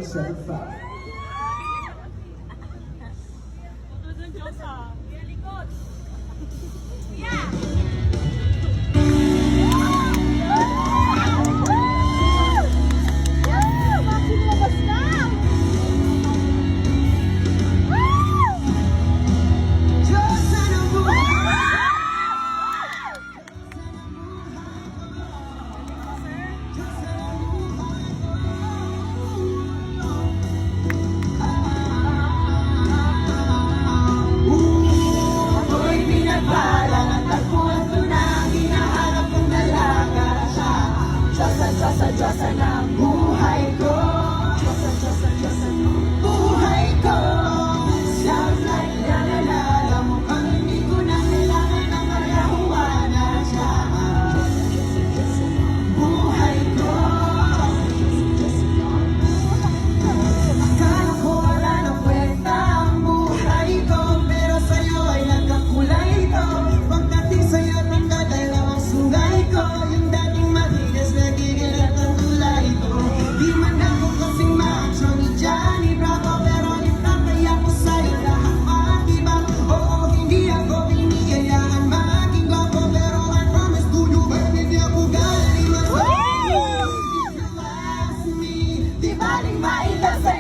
075. Diyosa ng buhay ko, Diyosa ng buhay ko. Sounds like la-la-la, mukhang hindi ko na kailangan ng marihuana. Siya ang Diyosa ng buhay ko. Akala ko wala nang kwenta ang buhay ko, pero sa'yo ay nagkakulay ito. Pagdating sa'yo, nagdadalawang sungay ko. Yung dating matigas na gigilat ang tulay ko. Di man ako kasing macho ni Johnny Bravo, pero itatay ako sa'yo lahat mag-iba. Oo, hindi ako biniyayaan maging guwapo, pero I promise to you, baby, di ako galing. If you ask me, di baling maila sa'yo.